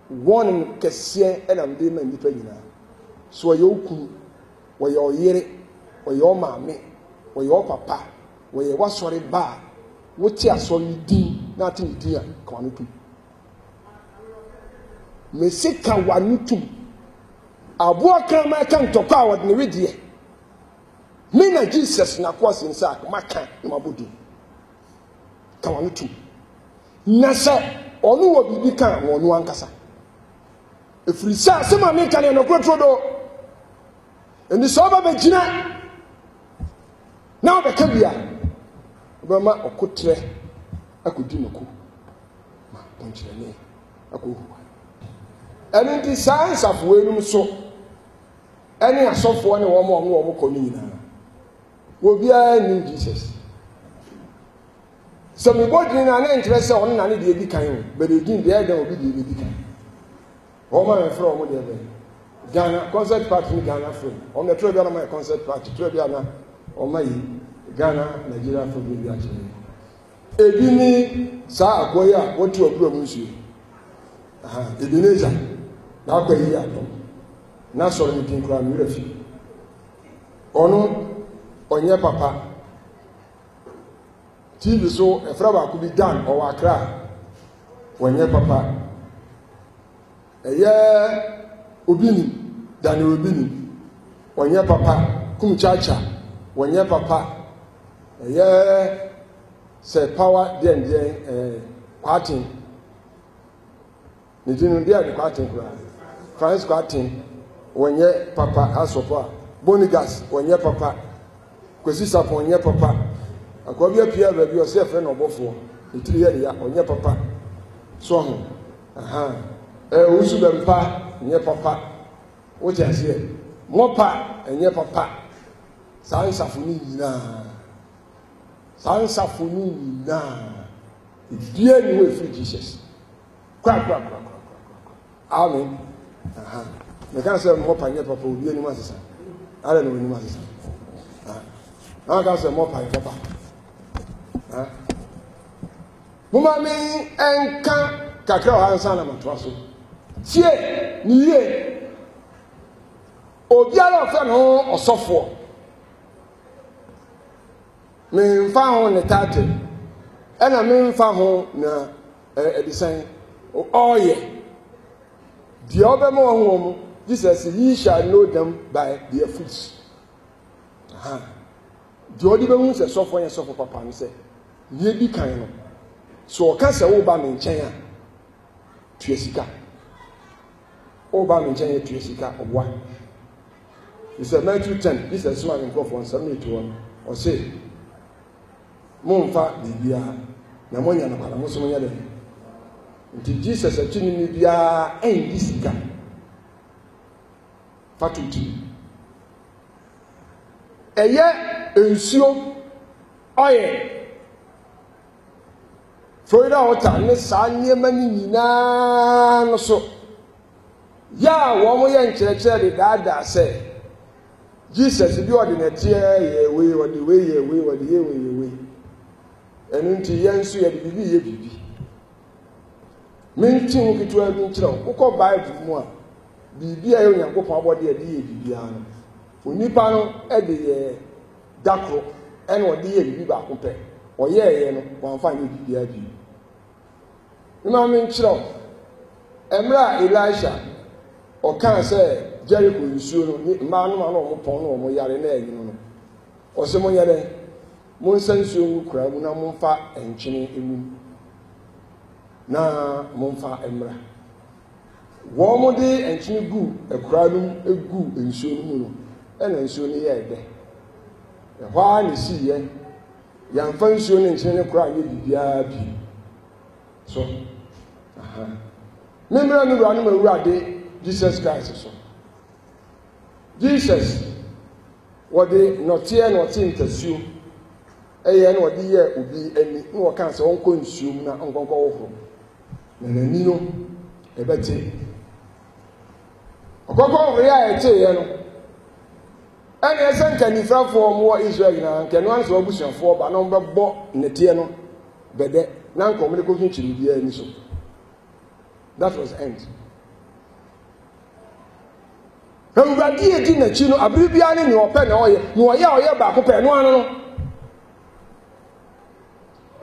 warning kɛseɛ ɛna mde ma nnipa nyinaa so ɔyɛ okunu wɔyɛ ɔyere wɔyɛ ɔmaame wɔyɛ ɔpapa wɔyɛ wasɔre baa wote asɔre din na ate ne din a ka wano tum mesi ka wano tum aboa krama ka ntɔkɔ a wɔde ne wedeɛ me na Jesus na kɔɔse nsa a maka na mabɔdi ka wano tum na sɛ ɔno wɔ biribi ka wɔno ankasa ɛfiri sɛ asɛm a meka ne ɛnɔkorɔtoro do ɛnti sɛ ɔba bɛgyina na ɔbɛka bia ɔbɛma ɔkotrɛ akɔdi no ko ma pɔnkyerɛne akɔhuwa ɛno nti saa nsafoɔ enum so ɛne asɔfoɔ ne wɔn kɔ no nyinaa obiara nim Jesus sɛ mebɔ din na ne nkyerɛ sɛ ɔno na ne deɛ di kan o bɛde din deɛ ɛda obi deɛ di kan wɔn ma mɛfrɛ wɔn deɛ bɛ Ghana concert party ni Ghana frɛ wɔn mɛtwerɛ bi anam yɛ concert party twerɛ bi ana wɔn ma yi Ghana Nigeria for bi akyerɛ ebi ni saa akɔ yi a wɔte ɔburo mu nsuo ebi ne gya na akɔ yi atɔ na sɔrɔ ne din kura nwura fi ɔno ɔnyɛ papa TV so efra baako bi Dan ɔwɔ Accra wɔnyɛ papa ɛyɛ obini Daniel obini wɔnyɛ papa Kumchacha wɔnyɛ papa ɛyɛ sɛ power den Kwatin ne din dia de Kwatin kura France Kwatin wɔnyɛ papa asopo Bonigas wɔnyɛ papa Kwesi Sapo wɔnyɛ papa akɔbi apia baabi ɔsɛ efre na ɔbɔfoɔ etiri yɛ ya ɔnyɛ papa so ho usu bempa nyɛ papa wote ase mopa nyɛ papa saa nsafo ni nyinaa die ni we free Jesus kwa amen me kan sɛ mopa nyɛ papa obi ani ma sesa ara na oni ma sesa na kan sɛ mopa nyɛ papa muma mi enka kakra wa ansa na matoa so tie ni ye obiara fa no osofo me mfa ho ne tate ena me mfa ho na edisan oye die obema ho mu Jesus ye shall know them by their fruits die odi be hu se sofo ye sofo papa no se ye bi kan no so o ka se wo ba me nchen a tuasika oba me nchen tuasika obwa he said Matthew 10 this is one in for 71 or say momfa bibia na monya na kwala moso monya de nti Jesus atini ni bia endi sika fatuti eye ensuo oye Florida water ne saa niema ni nyinaa no so ya wo mo ye nkyerɛkyerɛ de daada sɛ Jesus bi ɔde na tie ye we ɔde we ye we ɔde ye we ye we ɛnu nti yɛn nso yɛ de bibi ye bibi menti wo kitwa bi nkyerɛ wo kɔ Bible mu a bibi a yɛ Onyankopɔn abɔde yɛ de ye bibi ano onipa no ɛde yɛ dakro ɛna ɔde ye bibi baako pɛ ɔyɛ yɛ no wɔamfa nyɛ bibi a bi Ima min chiro emra Elisha o kan se Jericho nsuo no ni ma no ma no mo pon no mo yare na eyi no o se mo yare mo nsa nsuo mu kura mu na mo mfa enkyene emu na mo mfa emra wo mo de enkyene gu ekura no egu nsuo no mu no e na nsuo no ye ede e hwa ni si ye ya mfa nsuo no enkyene ne kura ye bibia bi so memra no ranu mawurade Jesus Christ so Jesus what the notie no tintasuo eye no what ye obi ani no kan se wonko nsuo na onkonko wo ho na nani no ebete okoko we ya eche ye no ene esen kanifrafo mo Israel na nkeno anso abusuafo ba no bebo netie no bede na nkom ne ko twinkyiri bia ni so. That was the end. Awurade edi n'akyi no abiri bia ne ope na oye na oye ba ko pe no ano no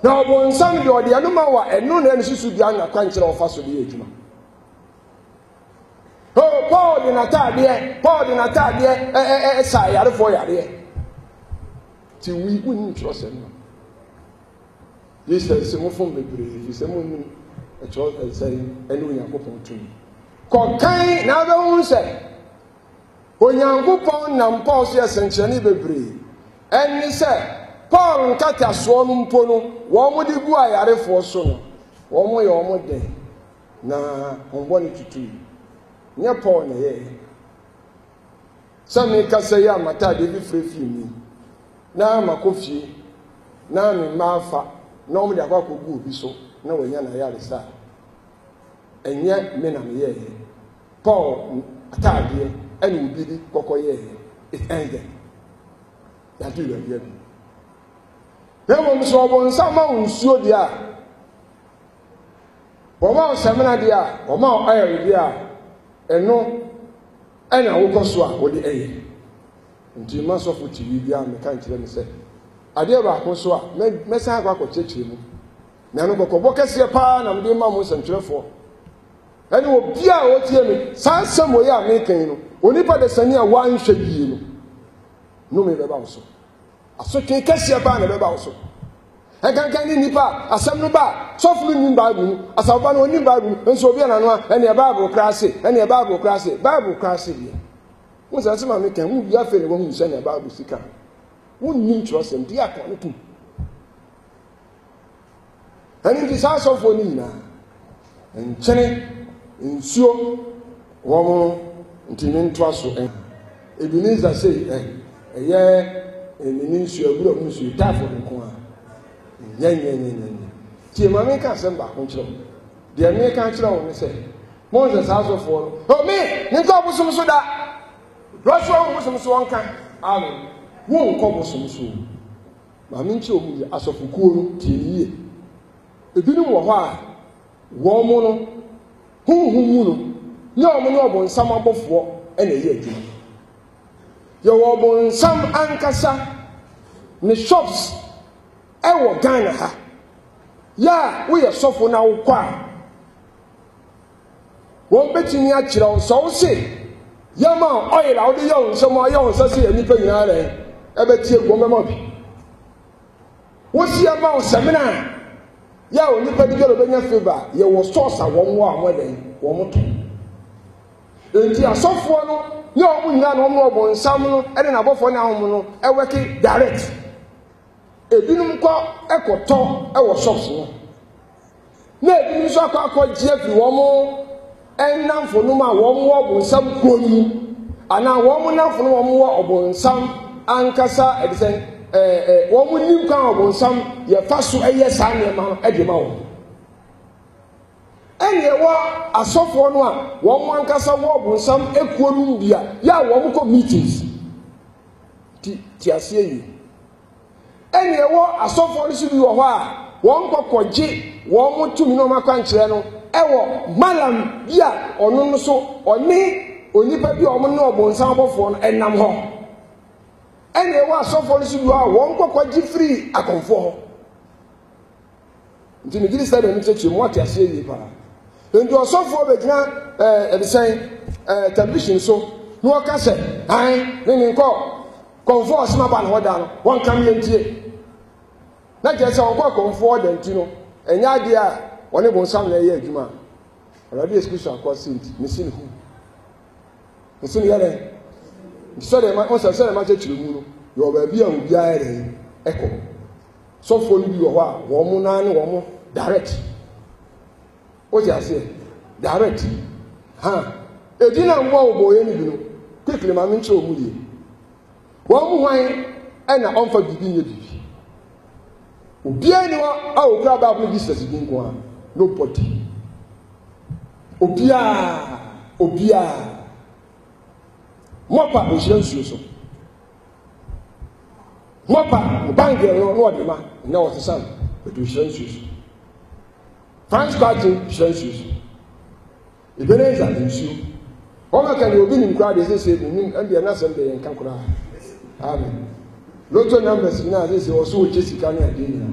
na obonsam de ode anoma wa eno na ensusu bia na kwankyere ofa so de adwuma. Oh, Paul de natade sa yare fo yare ti wi uni trust no Jesus se mo fon bebre fi se mo ni e cho say enu Yakobon tumi ko kan na be hu se Onyankopon nam Paul se senkyene bebre eni se Paul nkata so no mpo no wo mo de gu ayarefo so no wo mo ye wo mo de na hombo ni tutu nye Paul na ye sami kasa ya mata de bi frefi mi na makofie na me mafa na mo de akwa kogu obi so na wanya na yare sa enye me na me ye Paul atade eni obi di kokoye it ended ya do ya bi na mo so bo nsama unsuo dia wo ma semina dia wo ma ayo dia eno ena wokoso a wode eye nti ma so futi bia me kan kire me se ade ba ko so a me san akwa kire mu na no kokko kese pa na me ma mo nsantwerefo ene obi a wotie me san samo ya me kan no onipa de sani a wan hwe bie no me beba wo so aso ke kese pa na beba wo so Ekankan ni nipa asem no ba soflu ni Bible asaba no ni Bible enso obi na no ene Bible krase ene Bible krase bi mo se ma me kan mu bi afere wo hu se ne Bible sika wo ni trust em dia kan tu ani di sa so fo ni na enchene nsuo wo mo ntimi ntwa so Ebenezer say ni nsuo aguro mu nsuo tafo nko a Ti mama ka sem ba ko kiro de me ka kiro won se Moses asofo no me ni ko busum so da Joshua busum so won kan amen won ko busum so mama nchi omu asofo kuo no ti yiye ebinum wo ho a wo mo no huhu no nya omo no obonsam abofo e na ye adwuma ye wo obonsam ankasa ne shops ewo Ghana ha ya we ye sofo na wo kwa won betini a kire on so se ya ma oil a wo de ye on so mo ye on so se enipa nyina re e betie gwo mema bi wo si ya ma on semina ya onipa di gelo benya favor ye wo source a wo mo a mo den wo mo to enti asofo no ye o mu nyina no mo obonsam no e de na bofo na hom no e weki direct ebinum ko ekoto ewo shops no na ebinum so akọ GF wo mo enamfo no ma wo mo obonsam konu ana wo mo namfo no wo mo obonsam ankasa edisen wo mo nim kan obonsam ye faso eye sa ne ma e de ma wo ene wo asofo no a wo mo ankasa wo obonsam ekuonu bia ya wo mo ko meetings ti asie yi ene ewo asofo ni sibi wo ho a won kokoje won mutumi no makwankire no ewo malam bia ono no so oni onipa bia omo no obonsan bofo no enam ho ene ewo asofo ni sibi wo a won kokoje free akonfo ho nti ni gidi sa de ntechi mo ati ase yi pa enti asofo be gina edisen television so no ka se han ni nko konfo asema ba na hoda no won kam yentie na je se won kwa konfo da ntino enya ade a woni bonsam na ye adwuma already excuse akwa sint mesin hu mesin yare so de ma on se ma chechire mu no yo ba bia hu bia ere eko so fo ni bi wo a wo mu na ne wo mu direct o ti ase direct ha edina mbo obo ye ni bi no quickly ma nche o mu die wo mu hwan e na onfa bibi nye bibi obi ani wa a okura ba bu Jesus bi nko a nobody obia mopa o hire nsuo so mopa bangel no ode ma na o sesam o do hire nsuo so France party hire nsuo so Ebenezer nsuo Ona can you be in crowd is say and the another day and can cry. Amen. Lotto numbers now this is also Jessica and Dina.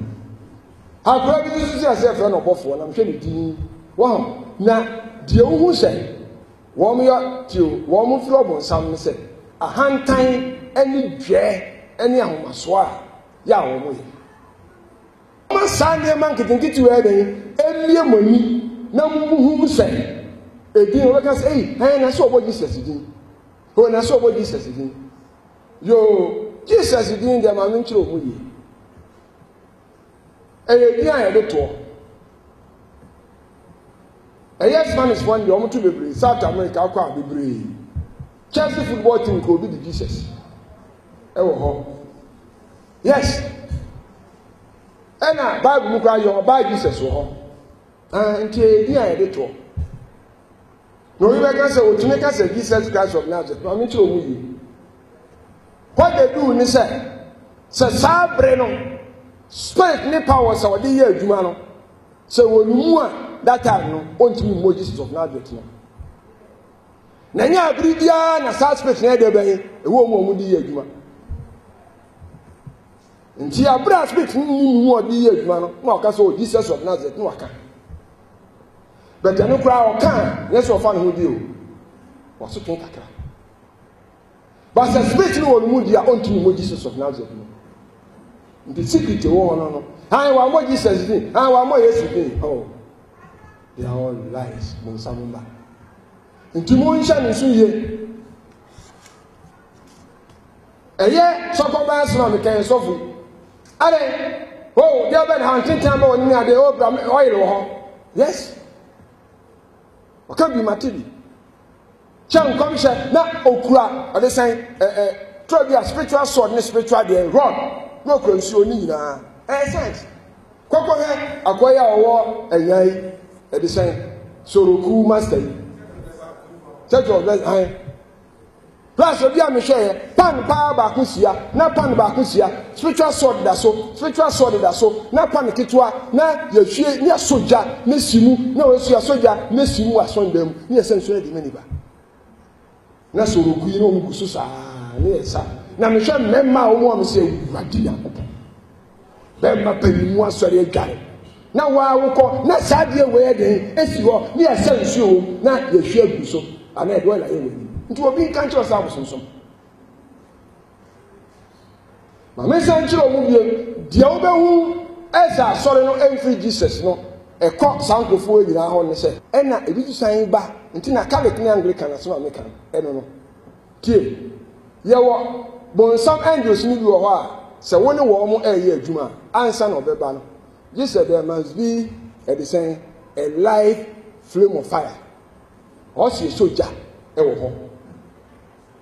How probably this is yourself and above one. I'm saying it. Wow. Now, the who say, warm your to warm flop on some say, a hand time any jay, any amaswa, ya. Sunday man can get you any money, no who say. A deal can say, hey, I saw what Jesus did. When I saw what Jesus did. Yo, Jesus did the man into me. A dear, I don't talk. A yes man is one, the almost to be South America, I can't be brave. Chelsea football team could be the Jesus. Oh, yes. And I Bible cry your by Jesus. And dear, I don't talk. No, you can say, to make us a Jesus Christ of Nazareth. I mean, to what they do, they say, Sabreno, spirit, ne powers our dear Jumano. So when you want that time, no, want to be more Jesus of Nazareth. Nanya Bridia, and a suspect near the bay, a woman dear Juma. And she a brass bit more dear Jumano, no, because Jesus of Nazareth, no, I can't. But the no crowd can, yes, or fun who do. What's the king? But the spirit no one would own to Jesus of Nazareth. The secret to one no. I want more Jesus did. I want more yesterday. Oh, they are all lies. Monsamumba. Into Monshan is here. A year, so come back, so I can suffer. Are oh, they have been hunting time on near the old oil. Yes. What can be material? Chan commission na okura or the same try be a spiritual sword and spiritual the rod no consume na sense kwakwa he akwaya owo eyan e the same soroku master church of bless plus obi am share pan pa ba kusia na pan ba kusia spiritual sword da so na pan ketua na yehwie ni soja na simu na we soja na simu asondam ni sense e di meniba na soroku yi no mugusu sa na esa na me hwe memma omo am se wadi yakopon bemma panimu asori adware na wa wokọ na saade we den esi ho ni esa nsuo na yehwe aguso ana e do la ye wani nti obi kan cho sa bosonsom ma me san chiro mu bie dia obehu esa asori no every Jesus no e ko sankofo nyina ho ne se e na ebi tu san ba nti na Catholic ni Anglican aso American e no tie ye wo bonsam angels ni bi wo ho a se woni wo mo eye adwuma ansa na obeba no Jesus there must be the same a live flame of fire or see soldier e wo ho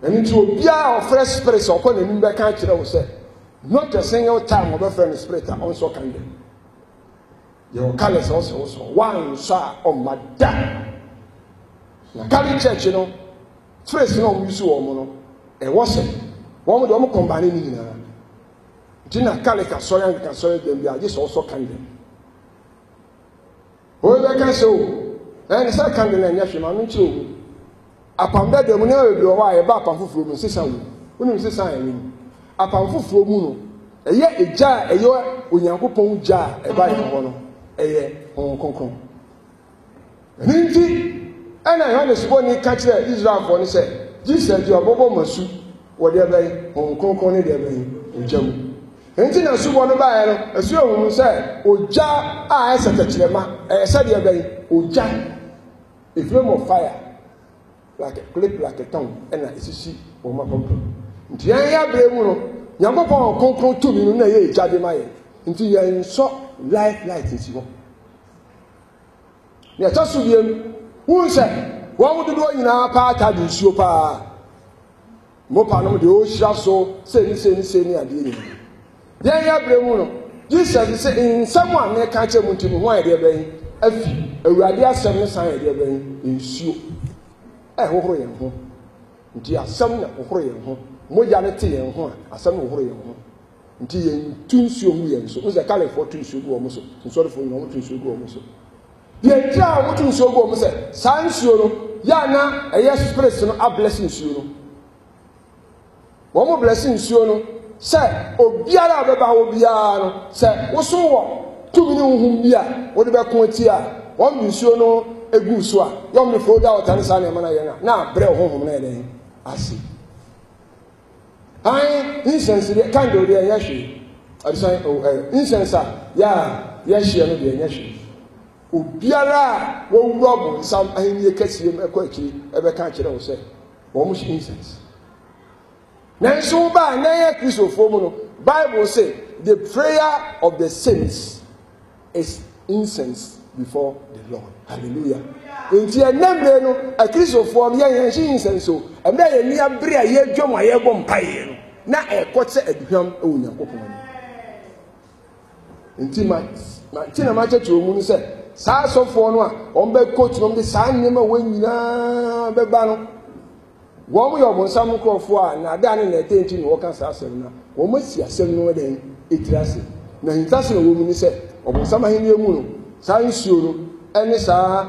eni ti obia of fresh spirit o ko na nim be kan kire wo se not a single time of a friend spirit on so kind your colors also one sha on madam na Catholic church no trace no use wo mo no e wo se wo mo do mo combine ni nyina Tina Catholic Anglican sorry dem bia just also kind o be kan so and say kind na nya hwe ma no nchi o apamba dem na e do wa e ba apam fufuro mu sisa wo unim sisa ya ni apam fufuro mu no eye eja eye onyankopon ja e ba ye ho no eye konkon ninti ana Yohane boni ka kire Israel for ni say Jesus di obobo masu wo de ben konkon ni de ben ojam enti na subo no ba ye no asu ohun say oja a esa takirema esa de ben oja a flame of fire like a clip like a tongue and a sisi o ma pompo nti yan ya bre mu no Nyankopon konkon tumi no na ye jade maye nti yan so light nsi ho ne ta so biem wu se wo mu dodo nyina pa ta du nsuo pa mo pa no de o hia so se ni ade ni yan ya bre mu no Jesus say in someone me ka che mu ntimi ho ade ben afi awurade asem ne san ade ben nsuo hohoro yen ho nti asem na hohoro yen ho moja ne te yen ho asem na hohoro yen ho nti yen tunsuo mu yen so uze kale for tunsuo gu omo so nso de fo no tunsuo gu omo so ye tira wo tunsuo gu omo se sansuo no ya na ɛyɛ spirit no a blessing nsuo no wɔn blessing nsuo no sɛ obiara bɛba hɔ biara no sɛ woso wɔ tumi ne huhum bi a wɔde bɛko ti a wɔn nsuo no egu so a yɔm de fo da ɔtane saa nneɛma na yɛn a na brɛ honhom na yɛn ase an incense de candle de yɛ hwee adesan incense a yɛhyɛ no de yɛ hwee obiara wɔwura bɔ nsam ahenie kɛseɛ mu ɛkɔ akyiri ɛbɛka kyerɛ wo sɛ wɔn hyɛ incense nanso ba na yɛ kristofo mu no Bible say the prayer of the saints is incense before the Lord. Hallelujah. Nti enamre no akristofo no yɛ hyɛ incense o ɛmɛ yɛ ni abere a yɛ dwom a yɛ bɔ mpae no na ɛkɔtɛ aduham ɛwɔ Nyankopɔn no nti ma tina ma kyerɛ mu no sɛ saa asɔfoɔ no a wɔn bɛ coach no de saa nneɛma wɔ nyinaa bɛba no wɔn yɛ wɔn nsam nkorɔfoɔ a na ada ne na ɛtɛ nti na wɔka saa asɛm na wɔn asi asɛm no den etiri ase na ntase na wɔn mu ni sɛ wɔn nsam ahenia mu no saa nsuo no ɛne saa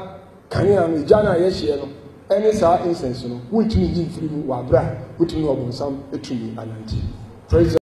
kanea no gya na yɛhyɛ no ɛne saa incense no wɔntumi yi mfiri mu wɔ abira wɔntumi wɔn nsam etumi anante praise